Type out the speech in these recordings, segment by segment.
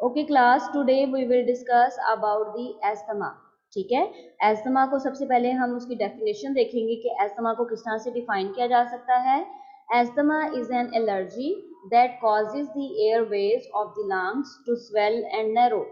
Okay class, today we will discuss about the asthma. ठीक है, asthma को सबसे पहले हम उसकी डेफिनेशन देखेंगे कि एस्थमा को किस तरह से डिफाइन किया जा सकता है। Asthma is an allergy that causes the airways of the lungs to swell and narrow.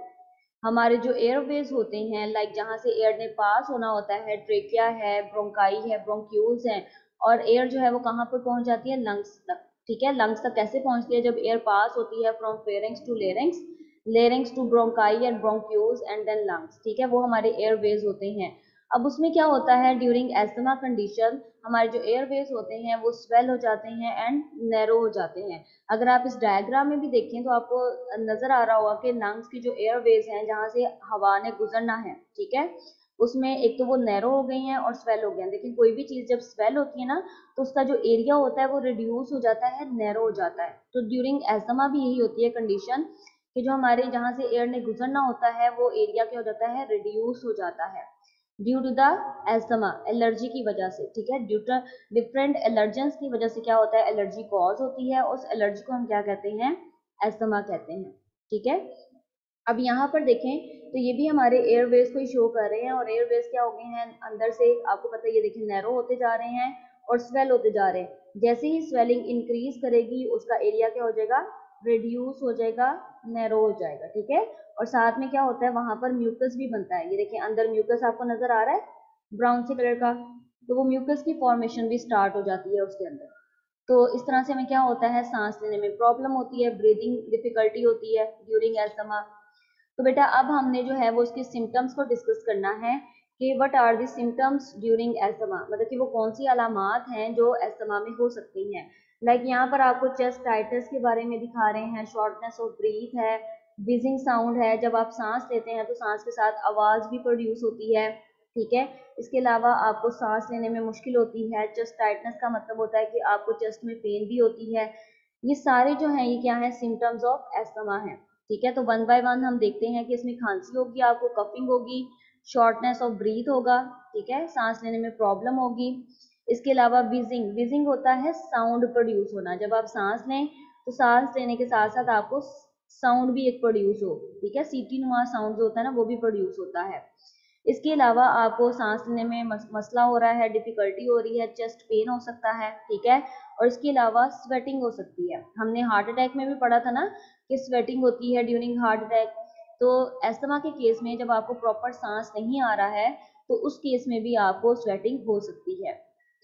हमारे जो एयरवेज होते हैं, लाइक जहाँ से एयर ने पास होना होता है, ट्रेकिया है, ब्रोंकाई है, ब्रोंक्यूल्स है, और एयर जो है वो कहाँ पर पहुंच जाती है? लंग्स तक। ठीक है, लंग्स तक कैसे पहुंचती है? जब एयर पास होती है from pharynx to larynx, larynx to bronchi and bronchioles and then lungs. ठीक है, वो हमारे एयरवेज होते हैं। अब उसमें क्या होता है, ड्यूरिंग एस्थमा कंडीशन हमारे जो एयरवेज होते हैं वो स्वेल हो जाते हैं एंड नैरो हो जाते हैं। अगर आप इस डायग्राम में भी देखें तो आपको नजर आ रहा होगा कि लंग्स की जो एयरवेज हैं जहाँ से हवा ने गुजरना है, ठीक है, उसमें एक तो वो नैरो हो गई हैं और स्वेल हो गए हैं। लेकिन कोई भी चीज जब स्वेल होती है ना, तो उसका जो एरिया होता है वो रिड्यूस हो जाता है, नैरो हो जाता है। तो ड्यूरिंग एस्थमा भी यही होती है कंडीशन कि जो हमारे जहाँ से एयर ने गुजरना होता है वो एरिया क्या हो जाता है? रिड्यूस हो जाता है due to the asthma, allergy की वजह से। ठीक है, ड्यू टू डिफरेंट एलर्जेंस की वजह से क्या होता है? एलर्जी कॉज होती है, उस एलर्जी को हम क्या कहते हैं? एस्थमा कहते हैं। ठीक है, अब यहाँ पर देखें तो ये भी हमारे एयरवेज को ही शो कर रहे हैं, और एयरवेज क्या हो गए हैं अंदर से, आपको पता है, ये देखिए नैरो होते जा रहे हैं और स्वेल होते जा रहे हैं। जैसे ही स्वेलिंग इंक्रीज करेगी उसका एरिया क्या हो जाएगा? रिड्यूस हो जाएगा, नैरो हो जाएगा। ठीक है, और साथ में क्या होता है, वहां पर म्यूकस भी बनता है। ये देखिए अंदर म्यूकस आपको नजर आ रहा है ब्राउन से कलर का, तो वो म्यूकस की फॉर्मेशन भी स्टार्ट हो जाती है उसके अंदर। तो इस तरह से हमें क्या होता है? सांस लेने में प्रॉब्लम होती है, ब्रीदिंग डिफिकल्टी होती है ड्यूरिंग एस्थमा। तो बेटा अब हमने जो है वो उसके सिम्टम्स को डिस्कस करना है कि what are the symptoms during asthma, मतलब कि वो कौन सी अलामात हैं जो एस्थमा में हो सकती हैं। लाइक यहाँ पर आपको चेस्ट टाइटनेस के बारे में दिखा रहे हैं, शॉर्टनेस ऑफ ब्रीथ है, विजिंग साउंड है, जब आप सांस लेते हैं तो सांस के साथ आवाज भी प्रोड्यूस होती है। ठीक है, इसके अलावा आपको सांस लेने में मुश्किल होती है। चेस्ट टाइटनेस का मतलब होता है कि आपको चेस्ट में पेन भी होती है। ये सारे जो हैं ये क्या है? सिम्टम्स ऑफ एस्थमा है। ठीक है, तो वन बाय वन हम देखते हैं कि इसमें खांसी होगी, आपको कफिंग होगी, शॉर्टनेस ऑफ ब्रीथ होगा, ठीक है, सांस लेने में प्रॉब्लम होगी। इसके अलावा विजिंग, विजिंग होता है साउंड प्रोड्यूस होना। जब आप सांस लें तो सांस लेने के साथ साथ आपको साउंड भी एक प्रोड्यूस हो, ठीक है, सीटी नुमा साउंड जो होता है ना वो भी प्रोड्यूस होता है। इसके अलावा आपको सांस लेने में मसला हो रहा है, डिफिकल्टी हो रही है, चेस्ट पेन हो सकता है। ठीक है, और इसके अलावा स्वेटिंग हो सकती है। हमने हार्ट अटैक में भी पढ़ा था ना कि स्वेटिंग होती है ड्यूरिंग हार्ट अटैक। तो एस्थमा के केस में जब आपको प्रॉपर सांस नहीं आ रहा है तो उस केस में भी आपको स्वेटिंग हो सकती है।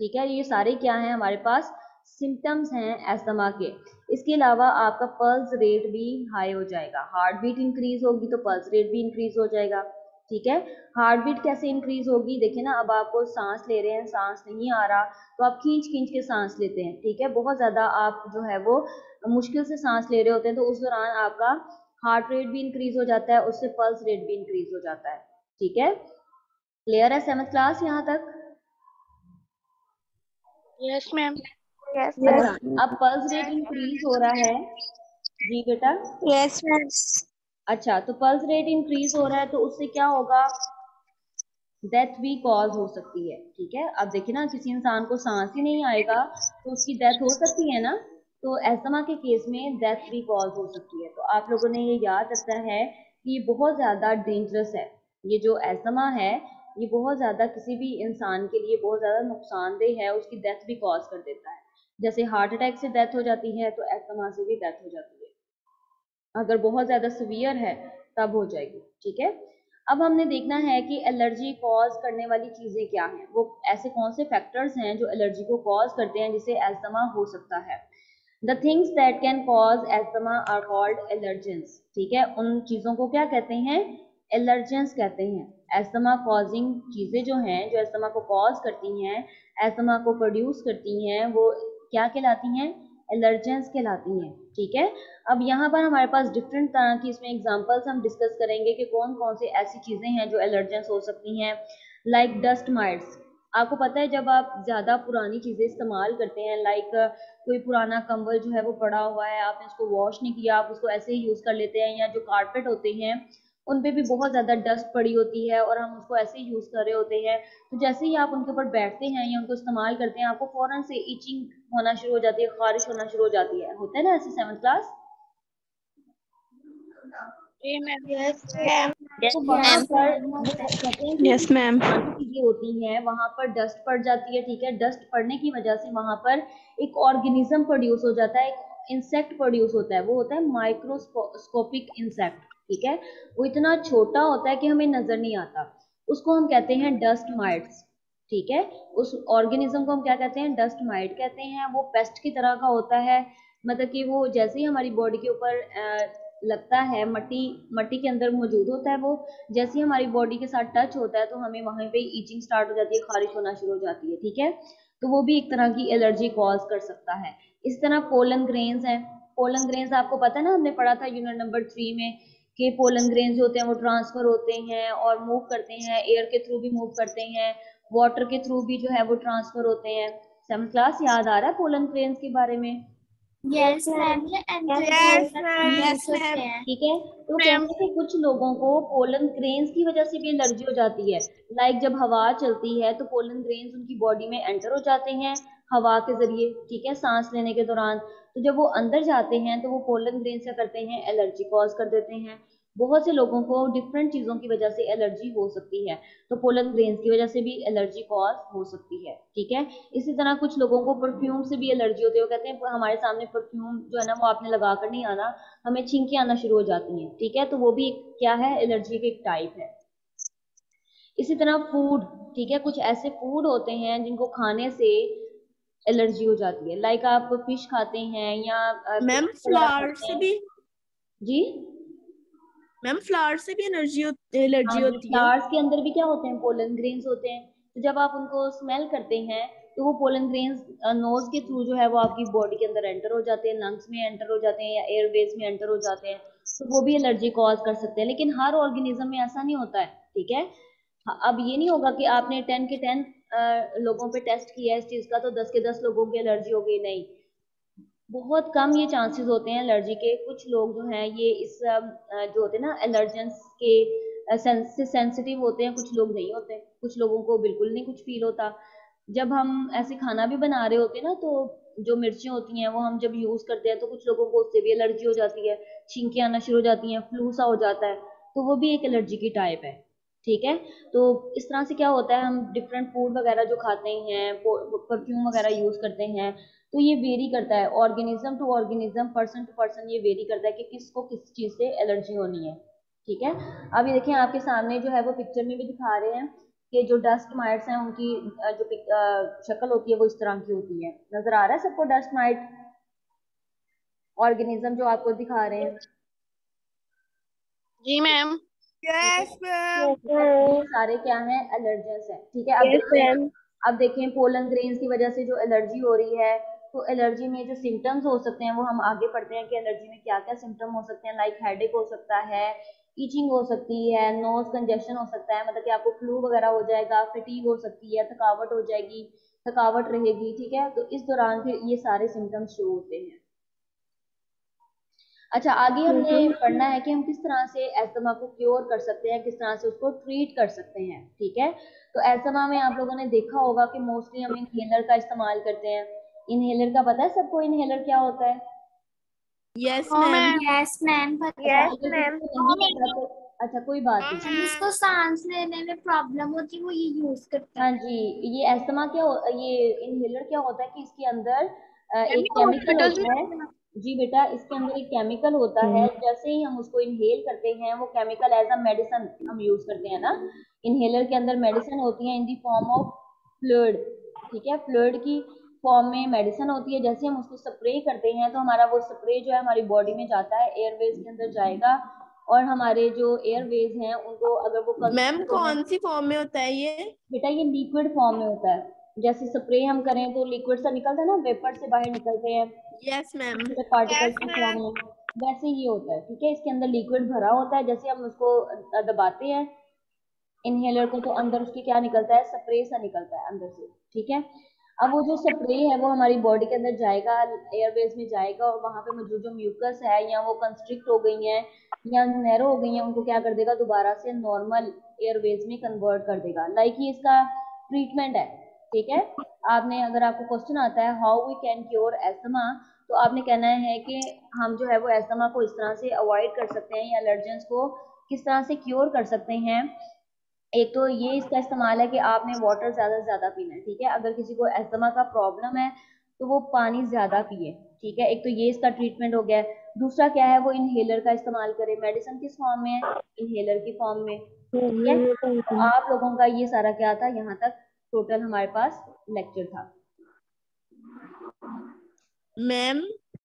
ठीक है, ये सारे क्या हैं हमारे पास? सिम्टम्स हैं एस्थमा के। इसके अलावा आपका पल्स रेट भी हाई हो जाएगा, हार्ट बीट इंक्रीज होगी तो पल्स रेट भी इंक्रीज हो जाएगा। ठीक है, हार्ट बीट कैसे इंक्रीज होगी? देखिए ना, अब आपको सांस ले रहे हैं, सांस नहीं आ रहा तो आप खींच खींच के सांस लेते हैं। ठीक है, बहुत ज्यादा आप जो है वो मुश्किल से सांस ले रहे होते हैं तो उस दौरान आपका हार्ट रेट भी इंक्रीज हो जाता है, उससे पल्स रेट भी इंक्रीज हो जाता है। ठीक है, क्लियर है 7th क्लास यहाँ तक? Yes ma'am. यस अच्छा, मैम। अब पल्स रेट इंक्रीज हो रहा है। जी बेटा। Yes ma'am. अच्छा, तो पल्स रेट इंक्रीज हो रहा है तो उससे क्या होगा? डेथ भी कॉज हो सकती है। ठीक है, अब देखिए ना, किसी इंसान को सांस ही नहीं आएगा तो उसकी डेथ हो सकती है ना। तो एस्थमा के केस में डेथ भी कॉज हो सकती है। तो आप लोगों ने ये याद रखना है कि ये बहुत ज्यादा डेंजरस है। ये जो एस्थमा है ये बहुत ज्यादा किसी भी इंसान के लिए बहुत ज्यादा नुकसानदेह है, उसकी डेथ भी कॉज कर देता है। जैसे हार्ट अटैक से डेथ हो जाती है तो एस्थमा से भी डेथ हो जाती है, अगर बहुत ज्यादा सीवियर है तब हो जाएगी। ठीक है, अब हमने देखना है कि एलर्जी कॉज करने वाली चीजें क्या हैं, वो ऐसे कौन से फैक्टर्स हैं जो एलर्जी को कॉज करते हैं जिससे एस्थमा हो सकता है। The things that can cause asthma are called allergens. ठीक है, उन चीजों को क्या कहते हैं? एलर्जेंस कहते हैं। एस्थमा कॉजिंग चीजें जो हैं, जो एस्थमा को कॉज करती हैं, एस्थमा को प्रोड्यूस करती हैं, वो क्या कहलाती हैं? एलर्जेंस कहलाती हैं। ठीक है, अब यहाँ पर हमारे पास डिफरेंट तरह की इसमें एग्जांपल्स हम डिस्कस करेंगे कि कौन कौन सी ऐसी चीजें हैं जो एलर्जेंस हो सकती हैं। लाइक डस्ट माइट्स, आपको पता है जब आप ज्यादा पुरानी चीजें इस्तेमाल करते हैं, लाइक कोई पुराना कंबल जो है वो पड़ा हुआ है, आपने उसको वॉश नहीं किया, आप उसको ऐसे ही यूज कर लेते हैं, या जो कारपेट होते हैं उन पे भी बहुत ज्यादा डस्ट पड़ी होती है और हम उसको ऐसे ही यूज कर रहे होते हैं, तो जैसे ही आप उनके ऊपर बैठते हैं या उनको इस्तेमाल करते हैं आपको फौरन से इचिंग होना शुरू हो जाती है, खारिश होना शुरू हो जाती है। होता है ना ऐसे 7th क्लास? तो वहां पर वो कहते हैं कि यस मैम। पुरानी चीजें होती हैं, वहां पर डस्ट पड़ जाती है, ठीक है। डस्ट पड़ने की वजह से वहां पर एक ऑर्गेनिज्म प्रोड्यूस हो जाता है, एक इंसेक्ट प्रोड्यूस होता है, वो होता है माइक्रोस्कोपिक इंसेक्ट, ठीक है। वो इतना छोटा होता है कि हमें नजर नहीं आता, उसको हम कहते हैं डस्ट माइट्स, ठीक है। उस ऑर्गेनिज्म को हम क्या कहते हैं, डस्ट माइट कहते हैं। वो पेस्ट की तरह का होता है, मतलब कि वो जैसे ही हमारी बॉडी के ऊपर लगता है, मट्टी मट्टी के अंदर मौजूद होता है, वो जैसे ही हमारी बॉडी के साथ टच होता है तो हमें वहां पे ईचिंग स्टार्ट हो जाती है, खारिश होना शुरू हो जाती है, ठीक है। तो वो भी एक तरह की एलर्जी कॉज कर सकता है। इस तरह पोलन ग्रेन्स हैं। पोलन ग्रेन्स आपको पता है ना, हमने पढ़ा था यूनिट नंबर 3 में कि पोलन ग्रेन्स होते हैं वो ट्रांसफर होते हैं और मूव करते हैं, एयर के थ्रू भी मूव करते हैं, वाटर के थ्रू भी जो है वो ट्रांसफर होते हैं। 7th क्लास याद आ रहा है पोलन ग्रेन्स के बारे में? यस मैम, ठीक है। तो कहते हैं कि कुछ लोगों को पोलन ग्रेन्स की वजह से भी एलर्जी हो जाती है। लाइक जब हवा चलती है तो पोलन ग्रेन्स उनकी बॉडी में एंटर हो जाते हैं हवा के जरिए, ठीक है, सांस लेने के दौरान। तो जब वो अंदर जाते हैं तो वो पोलन ग्रेन्स क्या करते हैं, एलर्जी कॉज कर देते हैं। बहुत से लोगों को डिफरेंट चीजों की वजह से एलर्जी हो सकती है, तो पोलन ग्रेन्स की वजह से भी एलर्जी कॉज हो सकती है, ठीक है। इसी तरह कुछ लोगों को परफ्यूम से भी एलर्जी होती है, वो कहते हैं हमारे सामने परफ्यूम जो है ना वो आपने लगा कर नहीं आना, हमें छींकें आना शुरू हो जाती हैं, ठीक है। तो वो भी क्या है, एलर्जी का एक टाइप है। इसी तरह फूड, ठीक है, कुछ ऐसे फूड होते हैं जिनको खाने से एलर्जी हो जाती है। लाइक आप फिश खाते हैं या मैम फिश वगैरह फ्लावर खाते से हैं। भी जी मैम फ्लावर से भी हाँ एलर्जी जी, होती है। फ्लावर्स के अंदर भी क्या होते हैं, पोलन ग्रेन्स होते हैं। तो जब आप उनको स्मेल करते हैं तो वो पोलन ग्रेन्स नोज के थ्रू जो है वो आपकी बॉडी के अंदर एंटर हो जाते हैं, लंग्स में एंटर हो जाते हैं या एयरवेज में एंटर हो जाते हैं। तो वो भी एलर्जी कॉज कर सकते हैं, लेकिन हर ऑर्गेनिज्म में ऐसा नहीं होता है, ठीक है। अब ये नहीं होगा कि आपने 10 के 10 लोगों पे टेस्ट किया है इस चीज का तो 10 के 10 लोगों की एलर्जी हो गई, नहीं। बहुत कम ये चांसेस होते हैं एलर्जी के। कुछ लोग जो हैं ये इस जो होते हैं ना एलर्जेंस के से सेंसिटिव होते हैं, कुछ लोग नहीं होते, कुछ लोगों को बिल्कुल नहीं कुछ फील होता। जब हम ऐसे खाना भी बना रहे होते हैं ना, तो जो मिर्चें होती हैं वो हम जब यूज करते हैं तो कुछ लोगों को उससे भी एलर्जी हो जाती है, छींकें आना शुरू हो जाती हैं, फ्लू सा हो जाता है। तो वो भी एक एलर्जी की टाइप है, ठीक है। तो इस तरह से क्या होता है, हम डिफरेंट फूड वगैरह जो खाते हैं, परफ्यूम वगैरह यूज करते हैं, तो ये वेरी करता है organism to organism, person to person, ये वेरी करता है कि किसको किस चीज से एलर्जी होनी है, ठीक है। अब ये देखिए आपके सामने जो है वो पिक्चर में भी दिखा रहे हैं कि जो डस्ट माइट्स हैं उनकी जो शक्ल होती है वो इस तरह की होती है। नजर आ रहा है सबको डस्ट माइट ऑर्गेनिज्म जो आपको दिखा रहे हैं? जी मैम। Yes ma'am. ये सारे क्या हैं, एलर्जेंस हैं, ठीक है। अब देखें पोलन ग्रेन्स की वजह से जो एलर्जी हो रही है, तो एलर्जी में जो सिम्टम्स हो सकते हैं वो हम आगे पढ़ते हैं कि एलर्जी में क्या क्या सिम्टम हो सकते हैं। लाइक हेडेक हो सकता है, ईचिंग हो सकती है, नोज कंजेशन हो सकता है, मतलब कि आपको फ्लू वगैरह हो जाएगा, फिटीग हो सकती है, थकावट हो जाएगी, थकावट रहेगी, ठीक है। तो इस दौरान फिर ये सारे सिम्टम्स शुरू होते हैं। अच्छा, आगे हमने पढ़ना है कि हम किस तरह से एस्थमा को क्योर कर सकते हैं, किस तरह से उसको ट्रीट कर सकते हैं, ठीक है। तो एस्थमा में आप लोगों ने देखा होगा कि मोस्टली हम इनहेलर का इस्तेमाल करते हैं। इनहेलर का पता है सबको, इनहेलर क्या होता है? Yes ma'am. यस मैम, अच्छा, अगर किसी को नहीं पता तो अच्छा कोई बात नहीं। जिसको सांस लेने में प्रॉब्लम होती है वो ये यूज करता हाँ है। जी, ये एस्थमा ये इनहेलर क्या होता है कि इसके अंदर एक केमिकल होता है। जी बेटा, इसके अंदर एक केमिकल होता है, जैसे ही हम उसको इनहेल करते हैं वो केमिकल एज अ मेडिसिन हम यूज करते हैं ना। इनहेलर के अंदर मेडिसिन होती है इन दी फॉर्म ऑफ फ्लूइड, ठीक है। फ्लूइड की फॉर्म में मेडिसिन होती है, जैसे हम उसको स्प्रे करते हैं तो हमारा वो स्प्रे जो है हमारी बॉडी में जाता है, एयरवेज के अंदर जाएगा, और हमारे जो एयरवेज हैं उनको अगर वो मैम कंस्ट्रिक्ट हो गए। कौन सी फॉर्म में होता है ये? बेटा ये लिक्विड फॉर्म में होता है, जैसे स्प्रे हम करें तो लिक्विड सा निकलता है ना, वेपर से बाहर निकलते हैं यस मैम। छोटे पार्टिकल्स की फॉर्म में, वैसे ही होता है, ठीक है। इसके अंदर लिक्विड भरा होता है, जैसे हम उसको दबाते हैं इनहेलर को तो अंदर उसके क्या निकलता है, स्प्रे सा निकलता है अंदर से, ठीक है। अब वो जो स्प्रे है वो हमारी बॉडी के अंदर जाएगा, एयरवेज में जाएगा, और वहां पे मौजूद जो म्यूकस है या वो कंस्ट्रिक्ट हो गई हैं या नैरो हो गई हैं, उनको क्या कर देगा, दोबारा से नॉर्मल एयरवेज में कन्वर्ट कर देगा। लाइक ही इसका ट्रीटमेंट है, ठीक है। आपने, अगर आपको क्वेश्चन आता है how we can cure asthma, तो आपने कहना है कि हम जो है वो एस्थमा को इस तरह से अवॉइड कर सकते हैं या एलर्जेंस को किस तरह से क्योर कर सकते हैं। एक तो ये इसका इस्तेमाल है कि आपने वाटर ज़्यादा से ज़्यादा पीना है, ठीक है। अगर किसी को एस्थमा का प्रॉब्लम है तो वो पानी ज़्यादा पिए, ठीक है। एक तो ये इसका ट्रीटमेंट हो गया है। दूसरा क्या है, वो इनहेलर का इस्तेमाल करे। मेडिसिन किस फॉर्म में है, इनहेलर की फॉर्म में, ठीक है। तो आप लोगों का ये सारा क्या था, यहाँ तक टोटल हमारे पास लेक्चर था। मैम